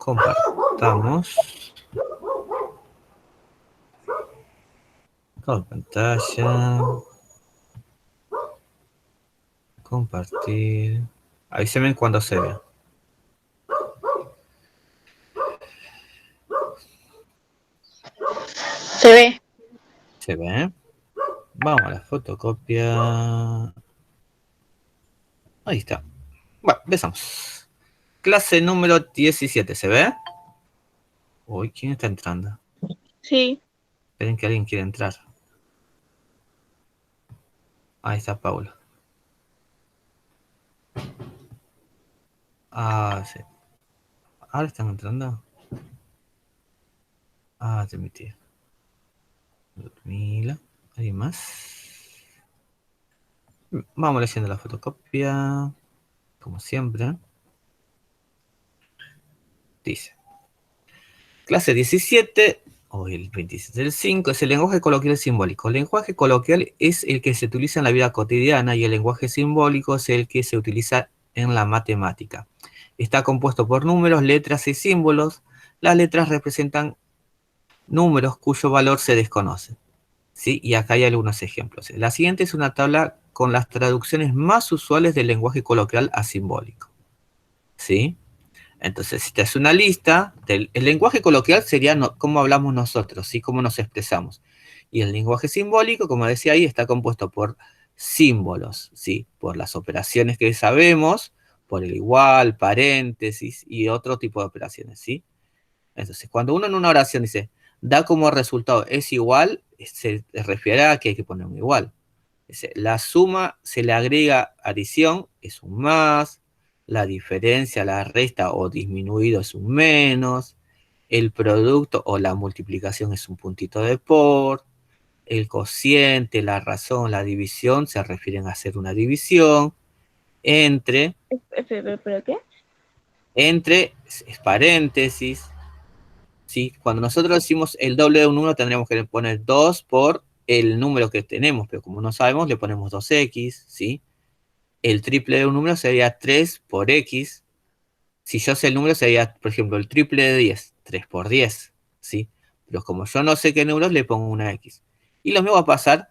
Compartamos. Con pantalla. Compartir. Avísenme cuando se vea. Se ve. ¿Se ve? Vamos a la fotocopia. Ahí está. Bueno, empezamos. Clase número 17, ¿se ve? Uy, ¿quién está entrando? Sí. Esperen que alguien quiere entrar. Ahí está Paula. Ah, sí. Ahora están entrando. Ah, de mi tía. Ludmila. ¿Alguien más? Vamos leyendo la fotocopia. Como siempre. Dice. Clase 17, o el 27 del 5, es el lenguaje coloquial simbólico. El lenguaje coloquial es el que se utiliza en la vida cotidiana y el lenguaje simbólico es el que se utiliza en la matemática. Está compuesto por números, letras y símbolos. Las letras representan números cuyo valor se desconoce. ¿Sí? Y acá hay algunos ejemplos. La siguiente es una tabla con las traducciones más usuales del lenguaje coloquial a simbólico. ¿Sí? Entonces, esta es una lista. El lenguaje coloquial sería cómo hablamos nosotros, ¿sí? Cómo nos expresamos. Y el lenguaje simbólico, como decía ahí, está compuesto por símbolos, ¿sí? Por las operaciones que sabemos, por el igual, paréntesis y otro tipo de operaciones, ¿sí? Entonces, cuando uno en una oración dice, da como resultado es igual, se refiere a que hay que poner un igual. Dice, la suma se le agrega adición, es un más, la diferencia, la resta o disminuido es un menos, el producto o la multiplicación es un puntito de por, el cociente, la razón, la división se refieren a hacer una división, entre ¿Pero qué? entre es paréntesis, ¿sí? Cuando nosotros decimos el doble de un número tendríamos que poner 2 por el número que tenemos, pero como no sabemos le ponemos 2x, ¿sí? El triple de un número sería 3 por x. Si yo sé el número sería, por ejemplo, el triple de 10, 3 por 10, ¿sí? Pero como yo no sé qué números, le pongo una x. Y lo mismo va a pasar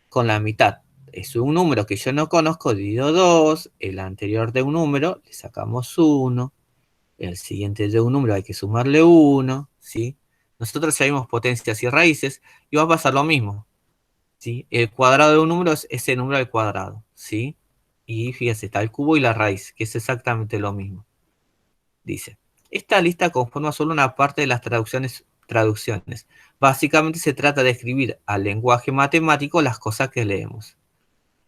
con la mitad. Es un número que yo no conozco, dividido 2, el anterior de un número, le sacamos 1, el siguiente de un número hay que sumarle 1, ¿sí? Nosotros sabemos potencias y raíces, y va a pasar lo mismo, ¿sí? El cuadrado de un número es ese número al cuadrado, ¿sí? Y fíjense, está el cubo y la raíz, que es exactamente lo mismo. Dice, esta lista conforma solo una parte de las traducciones. Básicamente se trata de escribir al lenguaje matemático las cosas que leemos.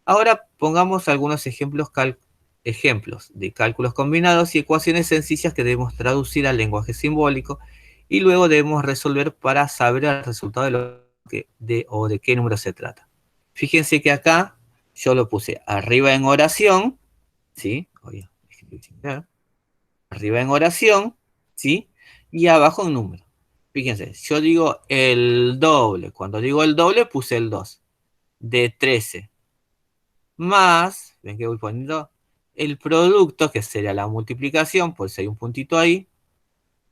Ahora pongamos algunos ejemplos de cálculos combinados y ecuaciones sencillas que debemos traducir al lenguaje simbólico y luego debemos resolver para saber el resultado de qué número se trata. Fíjense que acá yo lo puse arriba en oración, ¿sí? Arriba en oración, ¿sí? Y abajo en número. Fíjense, yo digo el doble. Cuando digo el doble puse el 2 de 13 más, ven que voy poniendo el producto, que sería la multiplicación, pues hay un puntito ahí,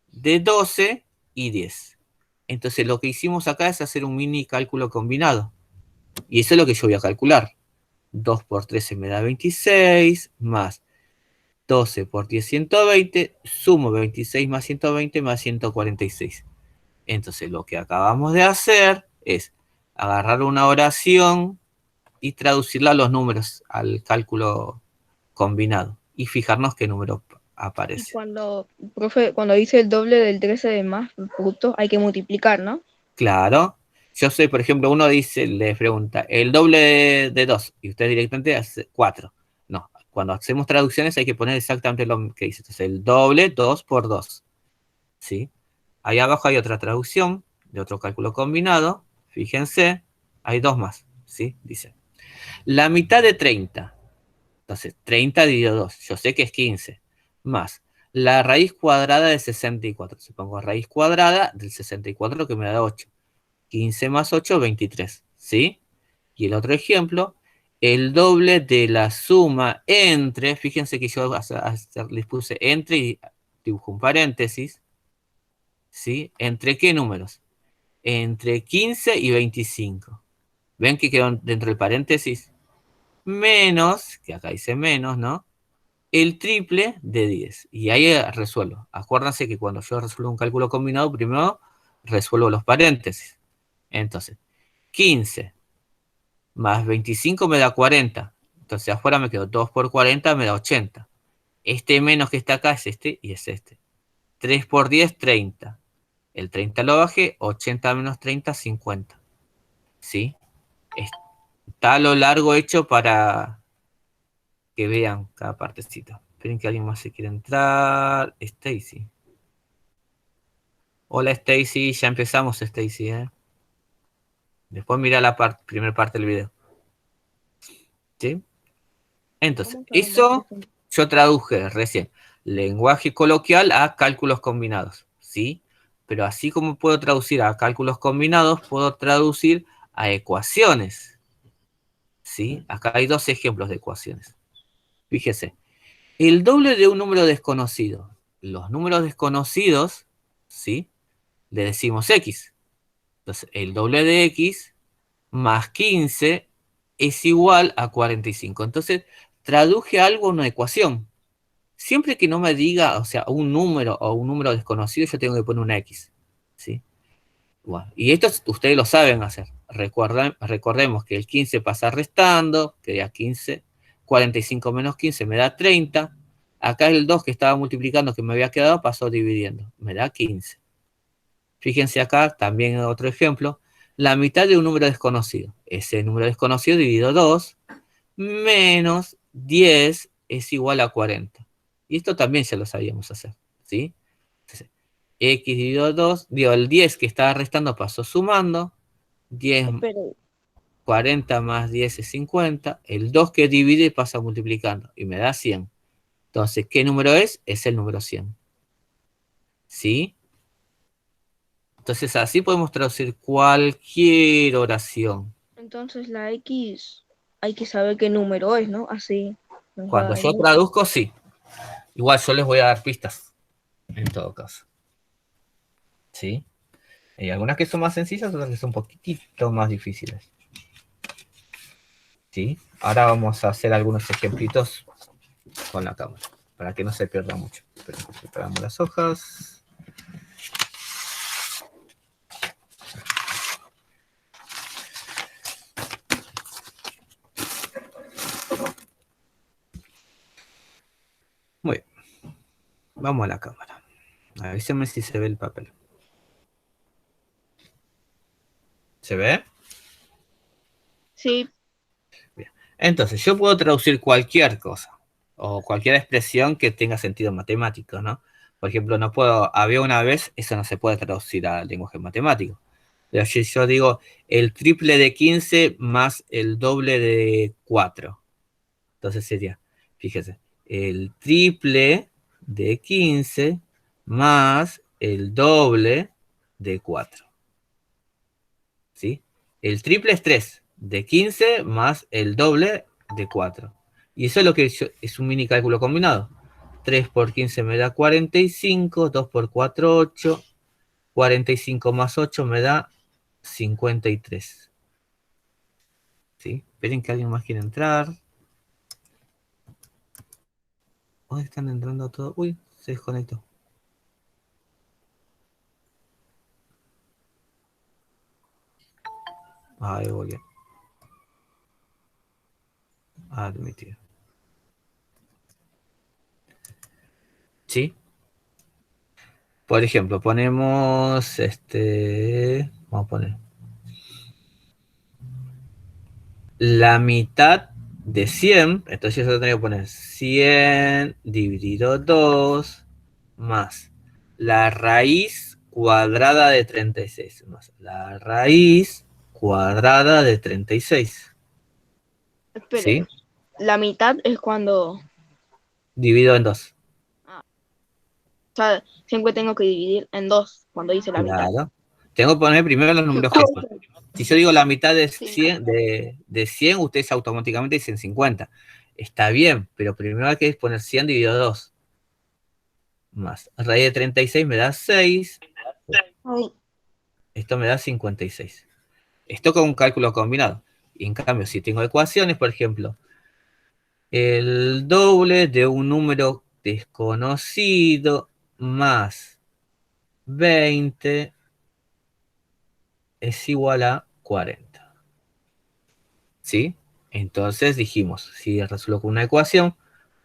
de 12 y 10. Entonces lo que hicimos acá es hacer un mini cálculo combinado. Y eso es lo que yo voy a calcular. 2 por 13 me da 26, más 12 por 10, 120, sumo 26 más 120 más 146. Entonces lo que acabamos de hacer es agarrar una oración y traducirla a los números, al cálculo combinado, y fijarnos qué número Y aparece. cuando, profe, cuando dice el doble del 13 de más puntos, hay que multiplicar, ¿no? Claro, yo soy, por ejemplo, uno dice, le pregunta, el doble de 2, y usted directamente hace 4. No, cuando hacemos traducciones hay que poner exactamente lo que dice. Entonces, el doble, 2 por 2, ¿sí? Ahí abajo hay otra traducción de otro cálculo combinado. Fíjense, hay dos más, ¿sí? Dice, la mitad de 30. Entonces, 30 dividido 2, yo sé que es 15, más la raíz cuadrada de 64. Si pongo raíz cuadrada del 64 que me da 8. 15 más 8, 23, ¿sí? Y el otro ejemplo, el doble de la suma entre, fíjense que yo les puse entre y dibujo un paréntesis, ¿sí? ¿Entre qué números? Entre 15 y 25. ¿Ven que quedó dentro del paréntesis? Menos, que acá dice menos, ¿no? El triple de 10. Y ahí resuelvo. Acuérdense que cuando yo resuelvo un cálculo combinado, primero resuelvo los paréntesis. Entonces, 15 más 25 me da 40. Entonces afuera me quedo 2 por 40, me da 80. Este menos que está acá es este y es este. 3 por 10, 30. El 30 lo bajé, 80 menos 30, 50. ¿Sí? Está a lo largo hecho para que vean cada partecita. Esperen que alguien más se quiera entrar. Stacy. Hola Stacy, ya empezamos Stacy, ¿eh? Después mira la primera parte del video. ¿Sí? Entonces, ¿Cómo sabemos eso eso? yo traduje recién. Lenguaje coloquial a cálculos combinados. ¿Sí? Pero así como puedo traducir a cálculos combinados, puedo traducir a ecuaciones. ¿Sí? Acá hay dos ejemplos de ecuaciones. Fíjese. El doble de un número desconocido. Los números desconocidos, ¿sí? Le decimos X. Entonces, el doble de X más 15 es igual a 45. Entonces, traduje algo a una ecuación. Siempre que no me diga, o sea, un número o un número desconocido, yo tengo que poner una X. ¿Sí? Bueno, y esto ustedes lo saben hacer. Recordemos que el 15 pasa restando, que ya 15, 45 menos 15 me da 30. Acá el 2 que estaba multiplicando, que me había quedado, pasó dividiendo, me da 15. Fíjense acá, también otro ejemplo, la mitad de un número desconocido. Ese número desconocido dividido 2, menos 10 es igual a 40. Y esto también ya lo sabíamos hacer, ¿sí? Entonces, X dividido 2, digo, el 10 que estaba restando pasó sumando, 10, Espere, 40 más 10 es 50, el 2 que divide pasa multiplicando y me da 100. Entonces, ¿qué número es? Es el número 100. ¿Sí? Entonces, así podemos traducir cualquier oración. entonces la X hay que saber qué número es, ¿no? Así nos va a Cuando dar yo mucho. traduzco, sí. Igual yo les voy a dar pistas, en todo caso. ¿Sí? Hay algunas que son más sencillas, otras que son un poquitito más difíciles. ¿Sí? Ahora vamos a hacer algunos ejemplitos con la cámara, para que no se pierda mucho. Preparamos las hojas. Muy bien. Vamos a la cámara. Avísenme si se ve el papel. ¿Se ve? Sí, Bien. Entonces, yo puedo traducir cualquier cosa o cualquier expresión que tenga sentido matemático, ¿no? Por ejemplo, no puedo, había una vez, eso no se puede traducir al lenguaje matemático. Pero si yo digo el triple de 15 más el doble de 4. Entonces sería, fíjese, el triple de 15 más el doble de 4. ¿Sí? El triple es 3, de 15 más el doble de 4. Y eso es lo que es un mini cálculo combinado. 3 por 15 me da 45, 2 por 4, 8, 45 más 8 me da 53. ¿Sí? Esperen que alguien más quiera entrar. ¿Dónde están entrando todos? Uy, se desconectó. Ahí volvió. Admitir. ¿Sí? Por ejemplo, ponemos vamos a poner la mitad de 100, entonces yo tendría que poner 100 dividido 2 más la raíz cuadrada de 36, más la raíz cuadrada de 36. espere. ¿Sí? La mitad es cuando, Dividido en 2. ah, o sea, siempre tengo que dividir en dos cuando dice la mitad. Claro. Tengo que poner primero los números justos. Si yo digo la mitad de Sí. 100, de 100, ustedes automáticamente dicen 50. Está bien, pero primero hay que poner 100 dividido 2. Más raíz de 36 me da 6. Ay, Esto me da 56. Esto con un cálculo combinado. Y en cambio, si tengo ecuaciones, por ejemplo, el doble de un número desconocido más 20 es igual a 40. ¿Sí? Entonces dijimos, si resuelvo con una ecuación,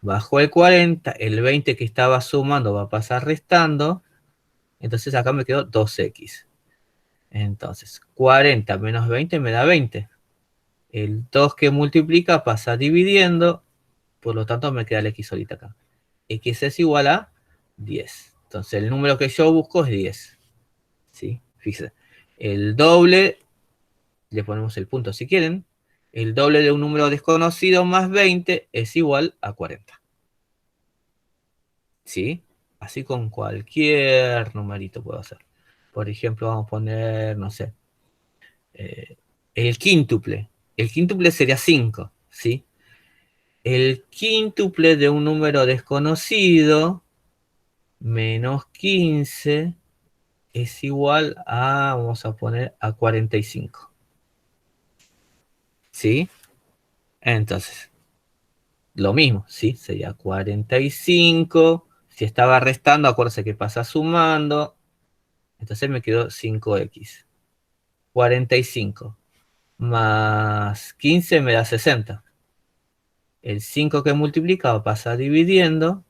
bajo el 40, el 20 que estaba sumando va a pasar restando, entonces acá me quedó 2x. Entonces, 40 menos 20 me da 20. El 2 que multiplica pasa dividiendo, por lo tanto me queda el x solita acá. X es igual a 10. Entonces el número que yo busco es 10. ¿Sí? Fíjense. El doble, le ponemos el punto si quieren, el doble de un número desconocido más 20 es igual a 40. ¿Sí? Así con cualquier numerito puedo hacer. Por ejemplo, vamos a poner, no sé, el quíntuple. El quíntuple sería 5, ¿sí? El quíntuple de un número desconocido menos 15 es igual a, vamos a poner, a 45. ¿Sí? Entonces, lo mismo, ¿sí? Sería 45. Si estaba restando, acuérdense que pasa sumando. Entonces me quedó 5x. 45 más 15 me da 60. El 5 que multiplicaba pasa dividiendo.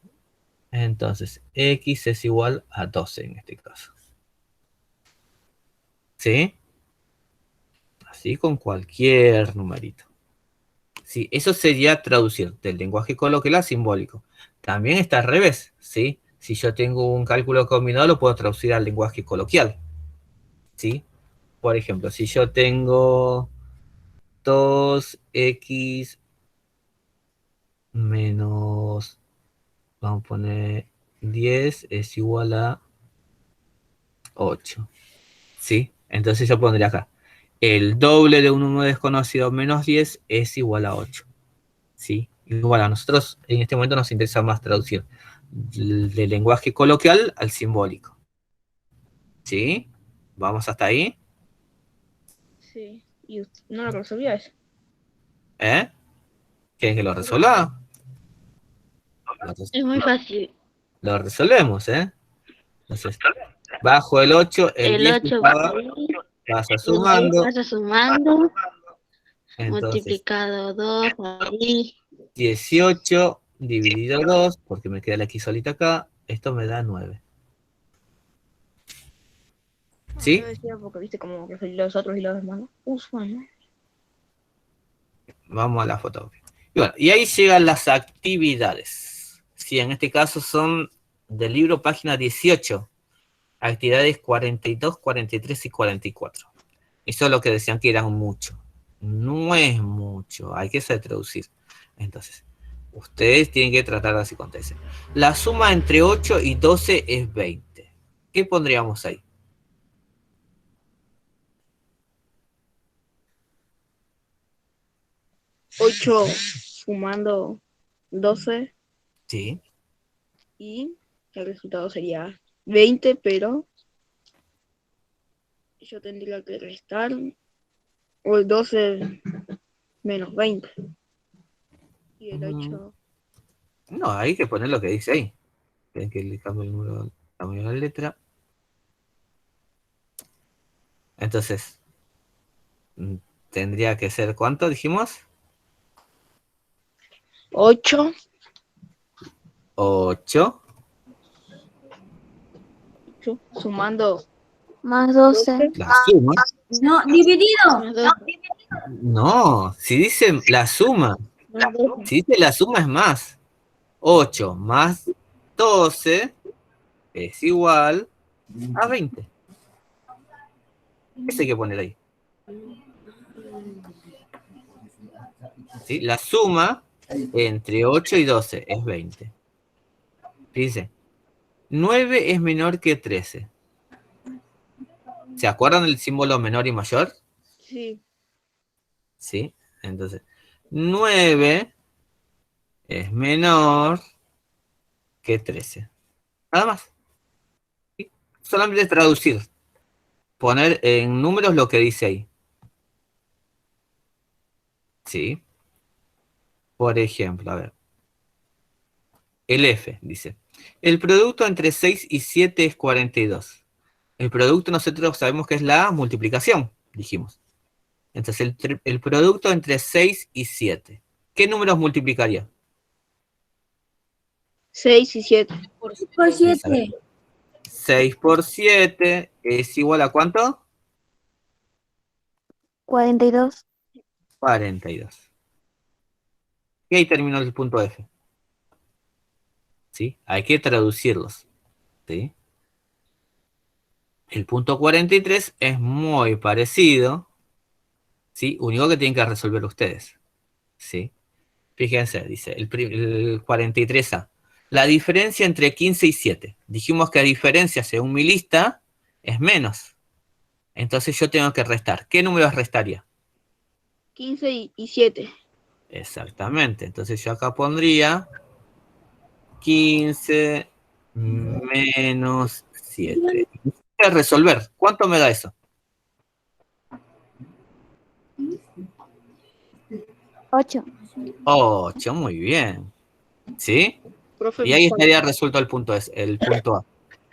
Entonces, x es igual a 12 en este caso. ¿Sí? Así con cualquier numerito. Sí, eso sería traducir del lenguaje coloquial a simbólico. También está al revés, ¿sí? Si yo tengo un cálculo combinado, lo puedo traducir al lenguaje coloquial, ¿sí? Por ejemplo, si yo tengo 2x menos, vamos a poner 10 es igual a 8, ¿sí? Entonces yo pondría acá, el doble de un número desconocido menos 10 es igual a 8. ¿Sí? Igual a nosotros en este momento nos interesa más traducir del lenguaje coloquial al simbólico. ¿Sí? ¿Vamos hasta ahí? Sí. Y no lo resolvía eso. ¿Eh? ¿Quieren que lo resuelva? Lo, es muy fácil. lo resolvemos, ¿eh? Entonces, bajo el 8, el El 10 que 8 va estaba, ahí, pasa el 10 sumando. pasa sumando, Entonces, multiplicado 2 ahí. 18 dividido 2, porque me queda la X solita acá, esto me da 9. No, yo ¿Sí? decía porque viste como que los otros y los demás, ¿no? Bueno. Vamos a la fotografía. Y bueno, y ahí llegan las actividades. Sí, en este caso son del libro página 18. Actividades 42, 43 y 44. Eso es lo que decían que eran mucho. No es mucho, hay que saber traducir. Entonces, ustedes tienen que tratar de así contestar. La suma entre 8 y 12 es 20. ¿Qué pondríamos ahí? 8 sumando 12 Sí. y el resultado sería 20, pero yo tendría que restar o el 12 menos 20 y el 8. No, hay que poner lo que dice ahí. Tienen que le cambio el número, cambio la letra. Entonces, tendría que ser, ¿cuánto dijimos? 8 8 sumando Más 12. 12 la suma. No, dividido. más 12 No, si dice la suma, más 12. si dice la suma es más. 8 más 12 es igual a 20. Eso hay que poner ahí. ¿Sí? La suma entre 8 y 12 es 20. Dice, 9 es menor que 13. ¿Se acuerdan del símbolo menor y mayor? Sí. ¿Sí? Entonces, 9 es menor que 13. Nada más. ¿Sí? Solamente traducir. poner en números lo que dice ahí. ¿Sí? Por ejemplo, a ver. El F dice, el producto entre 6 y 7 es 42. El producto nosotros sabemos que es la multiplicación, dijimos. Entonces el producto entre 6 y 7. ¿Qué números multiplicaría? 6 y 7. Por 7. 6 por 7 es igual a ¿cuánto? 42. 42. Y ahí terminó el punto F. ¿Sí? Hay que traducirlos. ¿Sí? El punto 43 es muy parecido. ¿Sí? Único que tienen que resolver ustedes. ¿Sí? Fíjense, dice el 43A. La diferencia entre 15 y 7. Dijimos que la diferencia, según mi lista, es menos. Entonces yo tengo que restar. ¿Qué números restaría? 15 y 7. Exactamente. Entonces yo acá pondría 15 menos 7. Voy a resolver. ¿Cuánto me da eso? 8. 8, muy bien. ¿Sí? Profe, Y ahí cuando, estaría resuelto el punto A.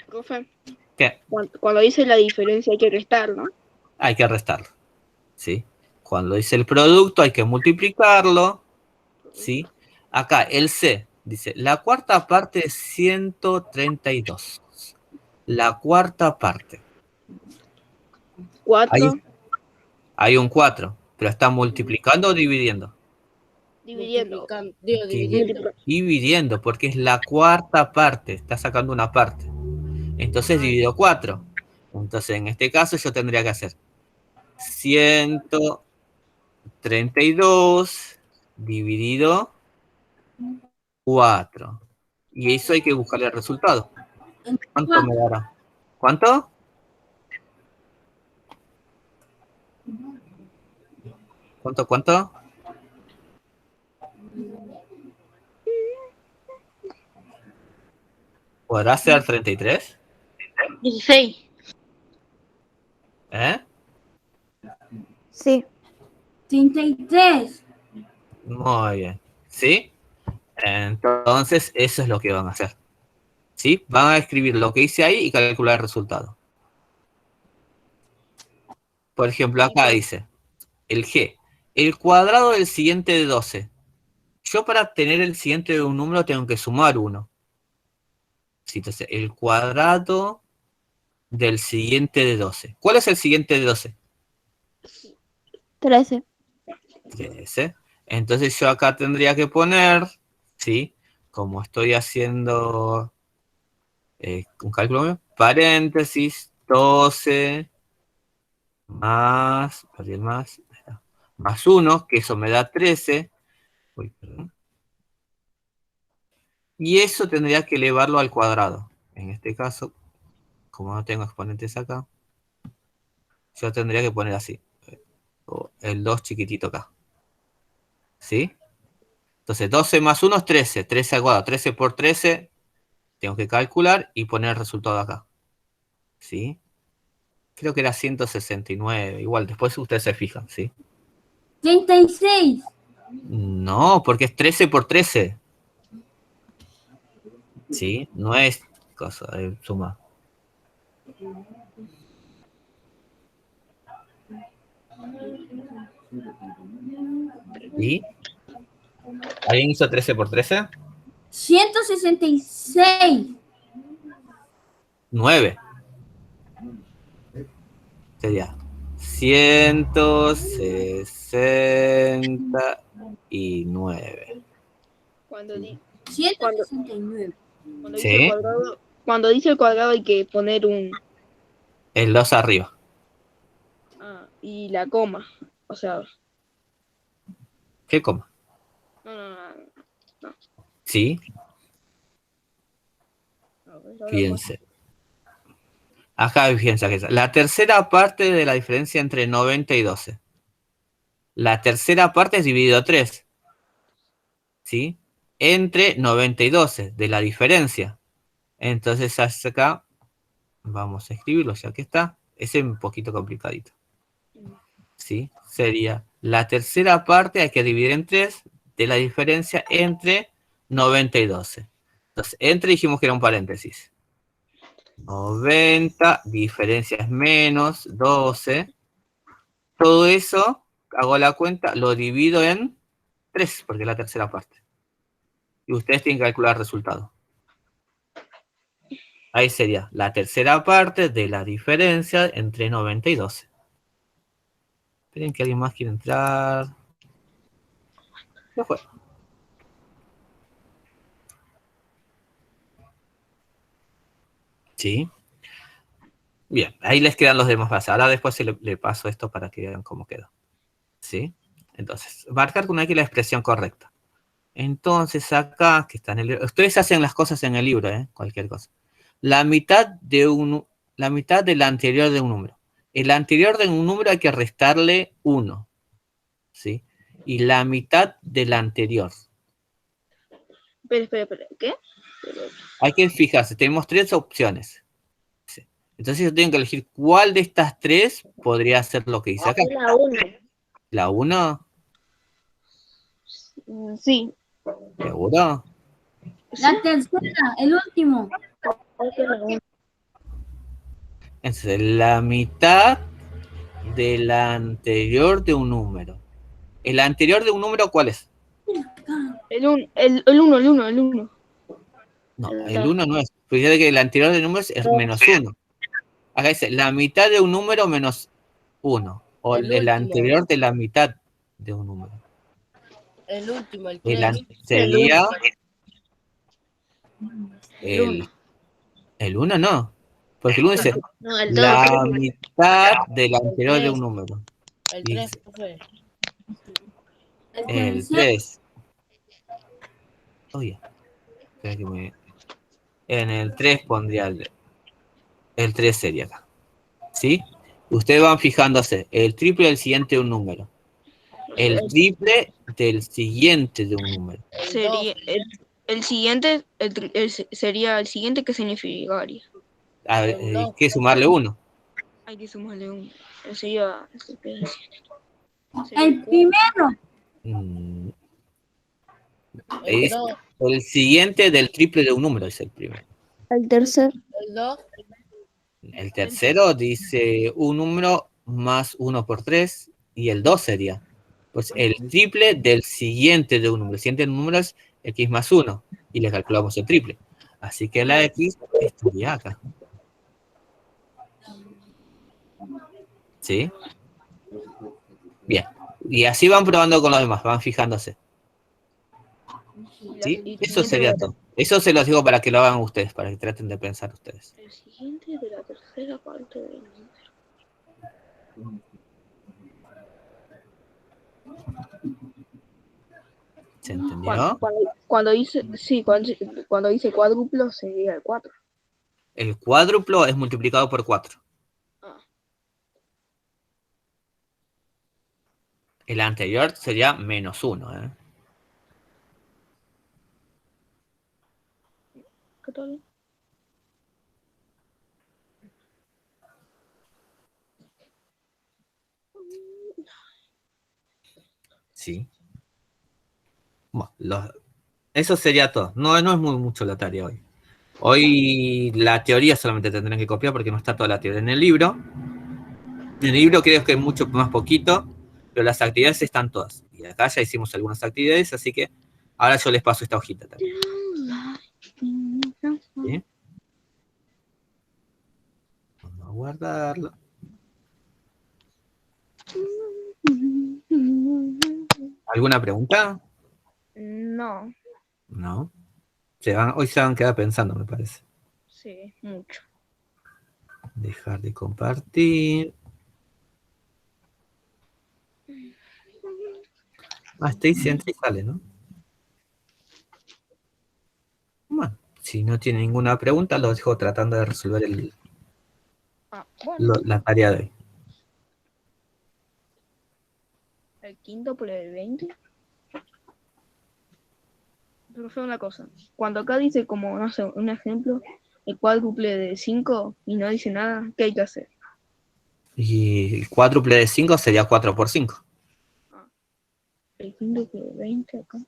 profe, ¿Qué? cuando dice la diferencia hay que restar, ¿no? Hay que restarlo. ¿Sí? Cuando dice el producto hay que multiplicarlo. ¿Sí? Acá el C dice, la cuarta parte es 132. La cuarta parte. 4 Hay un 4, pero está multiplicando o dividiendo. dividiendo. Dividiendo, porque es la cuarta parte, está sacando una parte. Entonces divido 4. Entonces en este caso yo tendría que hacer 132 dividido 4. Y eso hay que buscar el resultado. ¿Cuánto me dará? ¿Cuánto? ¿Cuánto? ¿Podrá ser 33? 16. ¿Eh? Sí. 33. Muy bien. ¿Sí? Entonces, eso es lo que van a hacer. ¿Sí? Van a escribir lo que hice ahí y calcular el resultado. Por ejemplo, acá dice, el G, el cuadrado del siguiente de 12. Yo para tener el siguiente de un número tengo que sumar 1. ¿Sí? Entonces, el cuadrado del siguiente de 12. ¿Cuál es el siguiente de 12? 13. 13. Entonces yo acá tendría que poner, ¿sí? Como estoy haciendo un cálculo, paréntesis, 12 más, más 1, que eso me da 13. Uy, perdón. Y eso tendría que elevarlo al cuadrado. En este caso, como no tengo exponentes acá, yo tendría que poner así. El 2 chiquitito acá. ¿Sí? Entonces 12 más 1 es 13. 13 al cuadrado. 13 por 13. Tengo que calcular y poner el resultado acá. ¿Sí? Creo que era 169. Igual, después ustedes se fijan, ¿sí? 36. No, porque es 13 por 13. ¿Sí? No es cosa de suma. ¿Sí? ¿Alguien hizo 13 por 13? 166. 9. Sería 169. Cuando, di- cuando, 169. cuando dice ¿Sí? cuadrado, cuando dice el cuadrado hay que poner un El 2 arriba. y la coma. O sea, ¿Qué coma? no. ¿Sí? A ver, ahora Fíjense. Acá fíjense que la tercera parte de la diferencia entre 90 y 12. La tercera parte es dividido 3. ¿Sí? Entre 90 y 12, de la diferencia. Entonces acá, vamos a escribirlo ya que está. Ese es un poquito complicadito. ¿Sí? Sería la tercera parte, hay que dividir en 3 de la diferencia entre 90 y 12. Entonces, entre dijimos que era un paréntesis. 90, diferencia es menos 12. Todo eso, hago la cuenta, lo divido en 3, porque es la tercera parte. Y ustedes tienen que calcular el resultado. Ahí sería la tercera parte de la diferencia entre 90 y 12. Esperen que alguien más quiere entrar. Ya fue. Sí. Bien, ahí les quedan los demás pasos. Ahora después le paso esto para que vean cómo quedó. ¿Sí? Entonces, marcar con aquí la expresión correcta. Entonces, acá, que está en el libro. Ustedes hacen las cosas en el libro, cualquier cosa. La mitad del anterior de un número. El anterior de un número hay que restarle 1. ¿Sí? Y la mitad del anterior. Espera, ¿qué? Hay que fijarse, tenemos 3 opciones. ¿Sí? Entonces yo tengo que elegir cuál de estas 3 podría ser lo que dice acá. La 1. ¿La 1? Sí. ¿Seguro? La tercera, el último. Entonces, la mitad del anterior de un número. ¿El anterior de un número cuál es? El 1. No, el 1 no es. Fíjate que el anterior de números es menos 1. Acá dice, la mitad de un número menos 1. O el anterior de la mitad de un número. El último, el El 3. sería el 1 no. Porque el 1 dice No, el 2. la mitad del anterior de un número. El Y 3, profe. el 3. Oye, espera que en el 3 pondría el 3 sería acá. ¿Sí? Ustedes van fijándose el triple del siguiente de un número. El triple del siguiente de un número. Sería el siguiente, sería el siguiente que significaría. A ver, hay que sumarle 1. Hay que sumarle 1. Sería El primero. El Es 2. el siguiente del triple de un número es el primero. El tercer. El 2. El tercero dice un número más 1 por 3 y el 2 sería. Pues el triple del siguiente de un número. El siguiente de un número es x más 1 y le calculamos el triple. Así que la x estaría acá. ¿Sí? Bien. Y así van probando con los demás, van fijándose. ¿Sí? Eso sería todo. Eso se los digo para que lo hagan ustedes, para que traten de pensar ustedes. El siguiente de la tercera parte del número. ¿Se entendió? Cuando dice cuádruplo sería el 4. El cuádruplo es multiplicado por 4. El anterior sería menos 1, ¿Qué tal? Sí. Bueno, eso sería todo. No es mucho la tarea hoy. Hoy la teoría solamente tendrán que copiar porque no está toda la teoría en el libro. En el libro creo que es mucho más poquito, pero las actividades están todas. Y acá ya hicimos algunas actividades, así que ahora yo les paso esta hojita también. ¿Sí? Vamos a guardarlo. ¿Alguna pregunta? No. No. Hoy se van a quedar pensando, me parece. Sí, mucho. Dejar de compartir. Stacy entra y sale, ¿no? Bueno, si no tiene ninguna pregunta, lo dejo tratando de resolver la tarea de hoy. El quinto por el 20. Pero fue una cosa. Cuando acá dice un ejemplo, el cuádruple de 5 y no dice nada, ¿qué hay que hacer? Y el cuádruple de 5 sería 4 por 5. El quíntuple de 20 acá.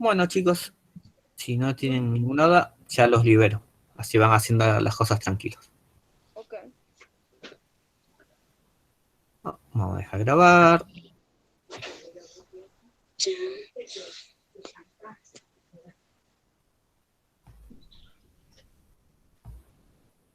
Bueno, chicos, si no tienen ninguna duda, ya los libero. Así van haciendo las cosas tranquilos. Ok. Vamos a dejar grabar.